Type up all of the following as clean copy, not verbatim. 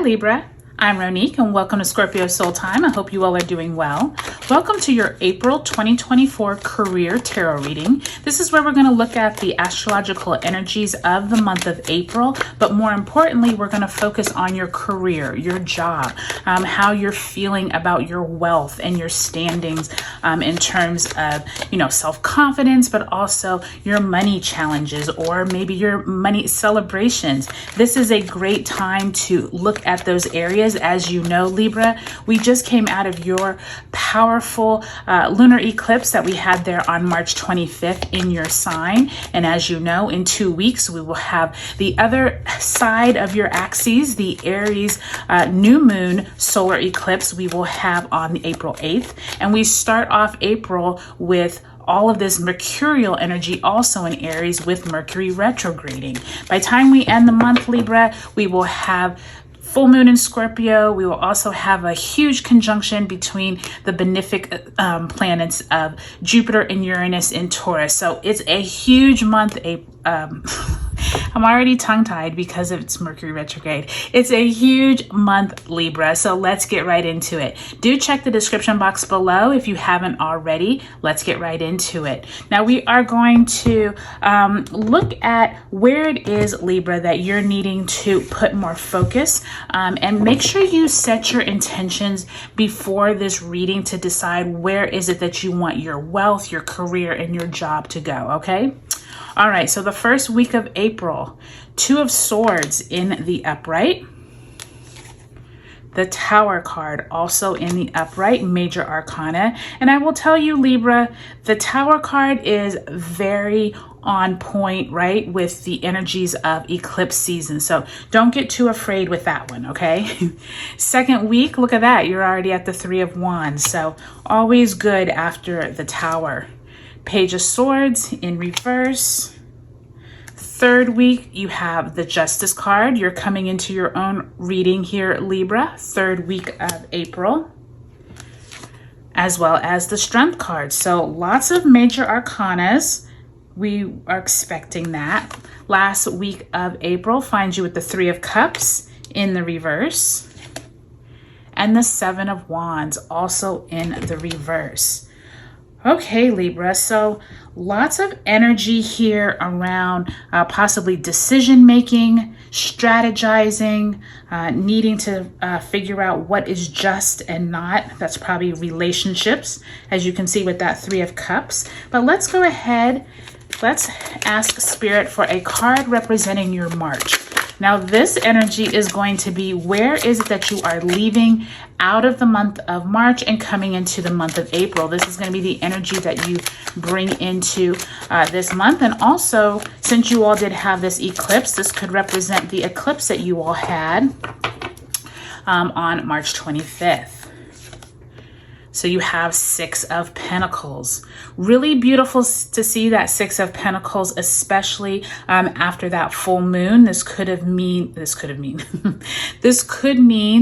Libra, I'm Ronique and welcome to Scorpio Soul Time. I hope you all are doing well. Welcome to your April 2024 career tarot reading. This is where we're going to look at the astrological energies of the month of April, but more importantly, we're going to focus on your career, your job, how you're feeling about your wealth and your standings in terms of, self-confidence, but also your money challenges or maybe your money celebrations. This is a great time to look at those areas. As you know, Libra, we just came out of your powerful lunar eclipse that we had there on March 25th in your sign. And as you know, in 2 weeks, we will have the other side of your axes, the Aries new moon solar eclipse we will have on April 8th. And we start off April with all of this mercurial energy also in Aries with Mercury retrograding. By the time we end the month, Libra, we will have full moon in Scorpio. We will also have a huge conjunction between the benefic planets of Jupiter and Uranus in Taurus. So it's a huge month. I'm already tongue-tied because it's Mercury retrograde. It's a huge month, Libra. So let's get right into it. Do check the description box below if you haven't already. Let's get right into it. Now we are going to look at where it is, Libra, that you're needing to put more focus and make sure you set your intentions before this reading to decide where is it that you want your wealth, your career, and your job to go, okay? All right, so the first week of April, 2 of Swords in the upright. The Tower card also in the upright, major arcana. And I will tell you, Libra, the Tower card is very on point, right, with the energies of eclipse season. So don't get too afraid with that one, okay? Second week, look at that. You're already at the 3 of Wands. So always good after the Tower. Page of Swords in reverse. Third week, you have the Justice card. You're coming into your own reading here, Libra. Third week of April, as well as the Strength card. So lots of major arcanas. We are expecting that. Last week of April finds you with the 3 of Cups in the reverse and the 7 of Wands also in the reverse. Okay, Libra, so lots of energy here around possibly decision-making, strategizing, needing to figure out what is just and not. That's probably relationships, as you can see with that 3 of Cups. But let's go ahead. Let's ask Spirit for a card representing your March. Now, this energy is going to be, where is it that you are leaving out of the month of March and coming into the month of April? This is going to be the energy that you bring into this month. And also, since you all did have this eclipse, this could represent the eclipse that you all had on March 25th. So you have 6 of Pentacles. Really beautiful to see that 6 of Pentacles, especially after that full moon. This could mean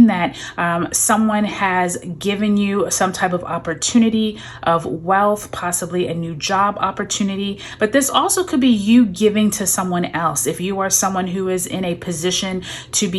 that someone has given you some type of opportunity of wealth, possibly a new job opportunity. But this also could be you giving to someone else. If you are someone who is in a position to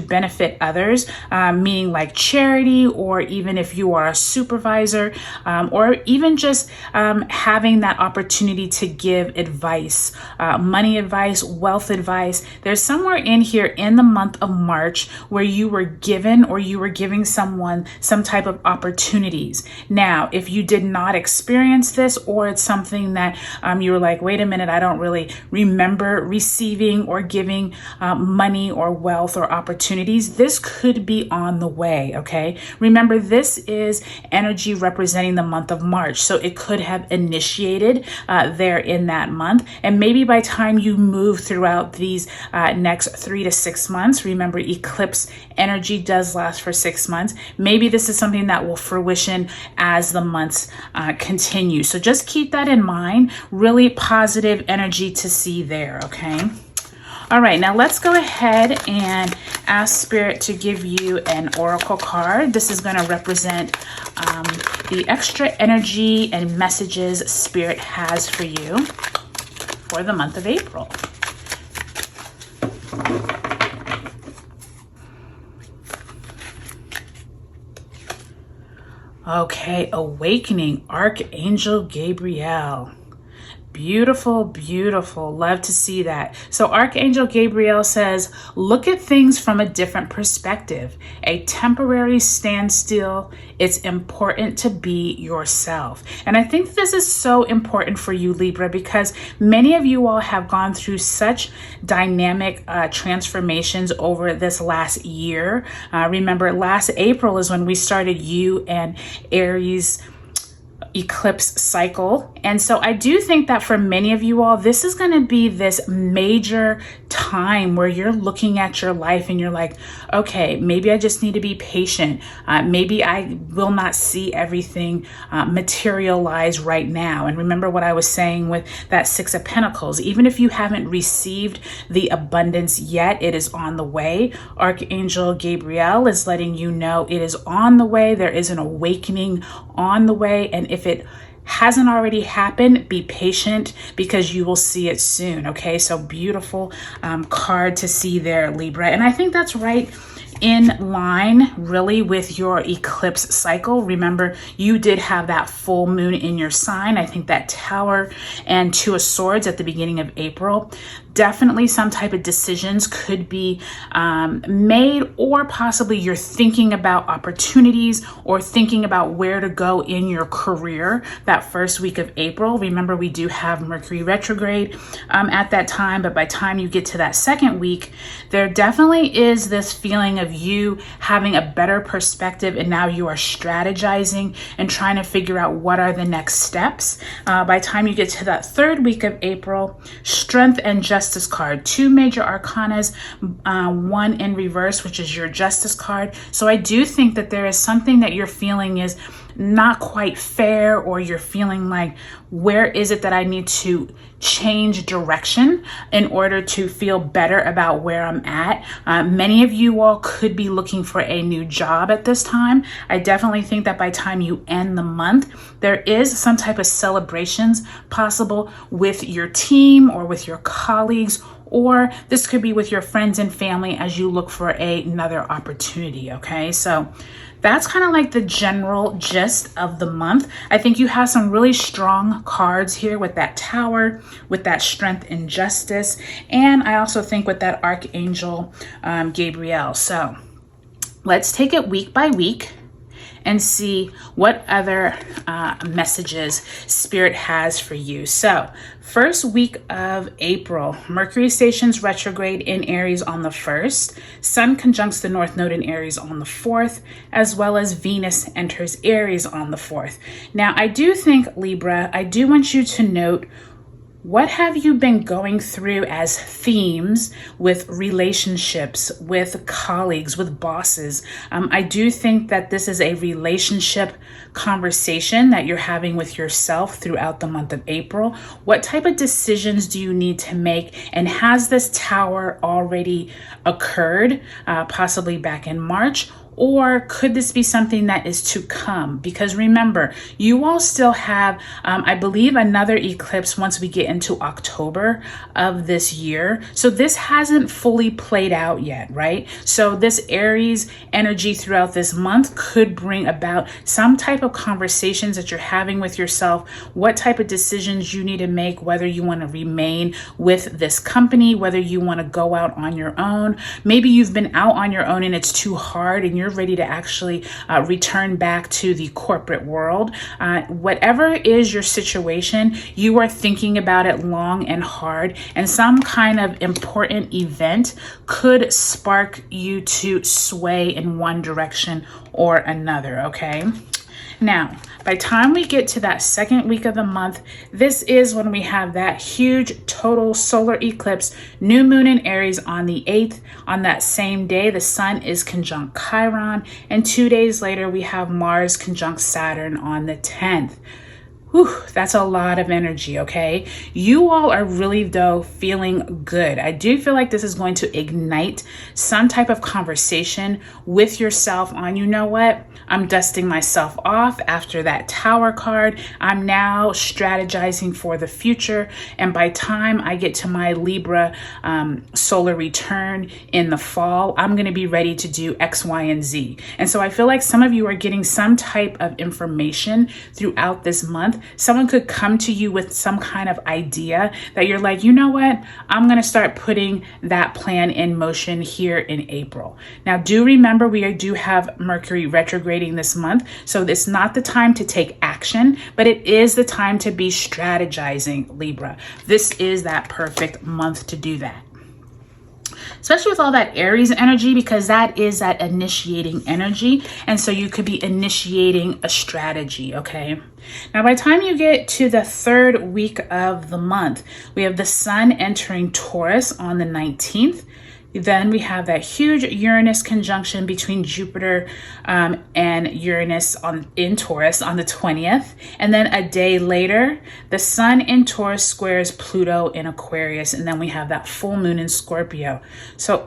benefit others, meaning like charity, or even if you are a supervisor, or even just having that opportunity to give advice, money advice, wealth advice. There's somewhere in here in the month of March where you were given, or you were giving someone some type of opportunities. Now, if you did not experience this, or it's something that you were like, wait a minute, I don't really remember receiving or giving money or wealth or opportunities, this could be on the way, okay? Remember, this is energy representing the month of March, so it could have initiated there in that month. And maybe by the time you move throughout these next 3 to 6 months, remember eclipse energy does last for 6 months. Maybe this is something that will fruition as the months continue. So just keep that in mind. Really positive energy to see there, okay? All right, now let's go ahead and ask Spirit to give you an oracle card. This is going to represent the extra energy and messages Spirit has for you for the month of April. Okay, awakening, Archangel Gabriel. Beautiful, beautiful. Love to see that. So Archangel Gabriel says, look at things from a different perspective. A temporary standstill. It's important to be yourself. And I think this is so important for you, Libra, because many of you all have gone through such dynamic transformations over this last year. Remember, last April is when we started you and Aries eclipse cycle. And so I do think that for many of you all, this is going to be this major time where you're looking at your life and you're like, okay, maybe I just need to be patient. Maybe I will not see everything materialize right now. And remember what I was saying with that Six of Pentacles. Even if you haven't received the abundance yet, it is on the way. Archangel Gabriel is letting you know it is on the way. There is an awakening on the way. And if it hasn't already happened, be patient because you will see it soon. Okay, so beautiful card to see there, Libra. And I think that's right in line really with your eclipse cycle. Remember, you did have that full moon in your sign. I think that Tower and Two of Swords at the beginning of April. Definitely some type of decisions could be made, or possibly you're thinking about opportunities or thinking about where to go in your career that first week of April. Remember, we do have Mercury retrograde at that time, but by the time you get to that second week, there definitely is this feeling of you having a better perspective, and now you are strategizing and trying to figure out what are the next steps. By the time you get to that third week of April, Strength and Justice card, two major arcanas, one in reverse, which is your Justice card. So I do think that there is something that you're feeling is not quite fair, or you're feeling like, where is it that I need to change direction in order to feel better about where I'm at? Many of you all could be looking for a new job at this time. I definitely think that by the time you end the month, there is some type of celebrations possible with your team or with your colleagues, or this could be with your friends and family as you look for another opportunity. Okay, so that's kind of like the general gist of the month. I think you have some really strong cards here with that Tower, with that Strength and Justice, and I also think with that Archangel Gabriel. So let's take it week by week and see what other messages Spirit has for you. So first week of April, Mercury stations retrograde in Aries on the 1st, Sun conjuncts the North Node in Aries on the 4th, as well as Venus enters Aries on the 4th. Now, I do think, Libra, I do want you to note, what have you been going through as themes with relationships, with colleagues, with bosses? I do think that this is a relationship conversation that you're having with yourself throughout the month of April. What type of decisions do you need to make? And has this Tower already occurred, possibly back in March? Or could this be something that is to come? Because remember, you all still have, I believe, another eclipse once we get into October of this year. So this hasn't fully played out yet, right? So this Aries energy throughout this month could bring about some type of conversations that you're having with yourself, what type of decisions you need to make, whether you want to remain with this company, whether you want to go out on your own. Maybe you've been out on your own and it's too hard and you're ready to actually return back to the corporate world. Whatever is your situation, you are thinking about it long and hard, and some kind of important event could spark you to sway in one direction or another, okay? Now, by the time we get to that second week of the month, this is when we have that huge total solar eclipse, new moon in Aries on the 8th. On that same day, the Sun is conjunct Chiron, and 2 days later, we have Mars conjunct Saturn on the 10th. Whew, that's a lot of energy, okay? You all are really, though, feeling good. I do feel like this is going to ignite some type of conversation with yourself on, you know what? I'm dusting myself off after that Tower card. I'm now strategizing for the future. And by time I get to my Libra solar return in the fall, I'm going to be ready to do X, Y, and Z. And so I feel like some of you are getting some type of information throughout this month. Someone could come to you with some kind of idea that you're like, you know what? I'm going to start putting that plan in motion here in April. Now, do remember we do have Mercury retrograding this month. So it's not the time to take action, but it is the time to be strategizing, Libra. This is that perfect month to do that. Especially with all that Aries energy, because that is that initiating energy. And so you could be initiating a strategy, okay? Now, by the time you get to the third week of the month, we have the sun entering Taurus on the 19th. Then we have that huge Uranus conjunction between Jupiter and Uranus in Taurus on the 20th. And then a day later, the sun in Taurus squares Pluto in Aquarius. And then we have that full moon in Scorpio. So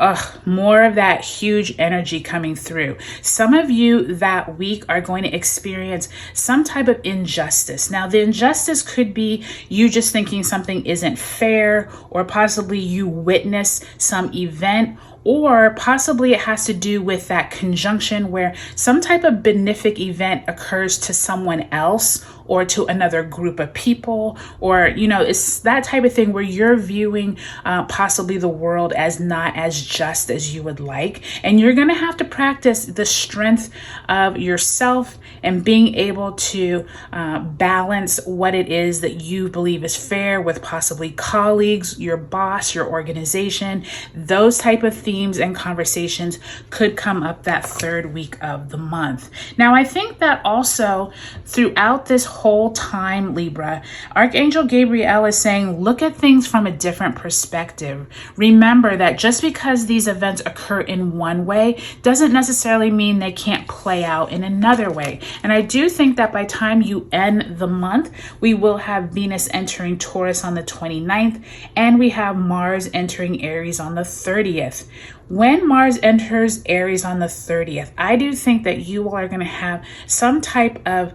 more of that huge energy coming through. Some of you that week are going to experience some type of injustice. Now, the injustice could be you just thinking something isn't fair, or possibly you witness some event, or possibly it has to do with that conjunction where some type of benefic event occurs to someone else or to another group of people, or, you know, it's that type of thing where you're viewing possibly the world as not as just as you would like. And you're going to have to practice the strength of yourself and being able to balance what it is that you believe is fair with possibly colleagues, your boss, your organization. Those type of themes and conversations could come up that third week of the month. Now, I think that also throughout this whole time, Libra, Archangel Gabriel is saying, look at things from a different perspective. Remember that just because these events occur in one way doesn't necessarily mean they can't play out in another way. And I do think that by the time you end the month, we will have Venus entering Taurus on the 29th, and we have Mars entering Aries on the 30th. When Mars enters Aries on the 30th, I do think that you are going to have some type of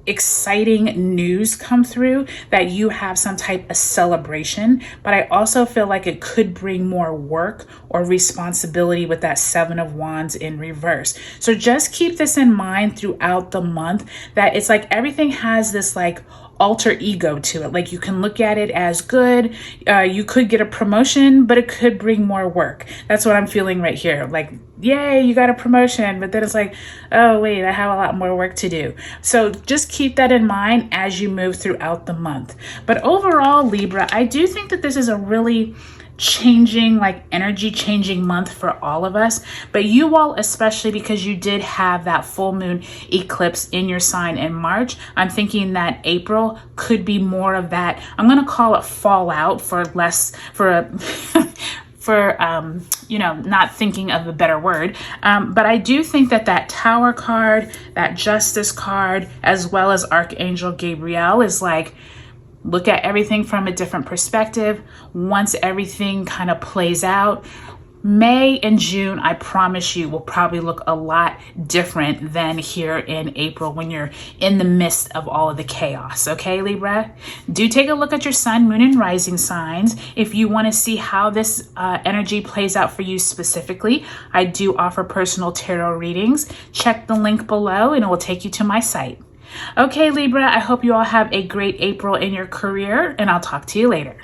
exciting news come through, that you have some type of celebration, but I also feel like it could bring more work or responsibility with that Seven of Wands in reverse. So just keep this in mind throughout the month, that it's like everything has this like alter ego to it. Like you can look at it as good. You could get a promotion, but it could bring more work. That's what I'm feeling right here. Like, yay, you got a promotion. But then it's like, oh, wait, I have a lot more work to do. So just keep that in mind as you move throughout the month. But overall, Libra, I do think that this is a really changing, like energy changing month for all of us, but you all especially because you did have that full moon eclipse in your sign in March. I'm thinking that April could be more of that, I'm going to call it fallout for you know, not thinking of a better word. But I do think that that Tower card, that Justice card, as well as Archangel Gabriel is like, look at everything from a different perspective. Once everything kind of plays out, May and June, I promise you, will probably look a lot different than here in April when you're in the midst of all of the chaos. Okay, Libra? Do take a look at your sun, moon, and rising signs. If you want to see how this energy plays out for you specifically, I do offer personal tarot readings. Check the link below and it will take you to my site. Okay, Libra, I hope you all have a great April in your career, and I'll talk to you later.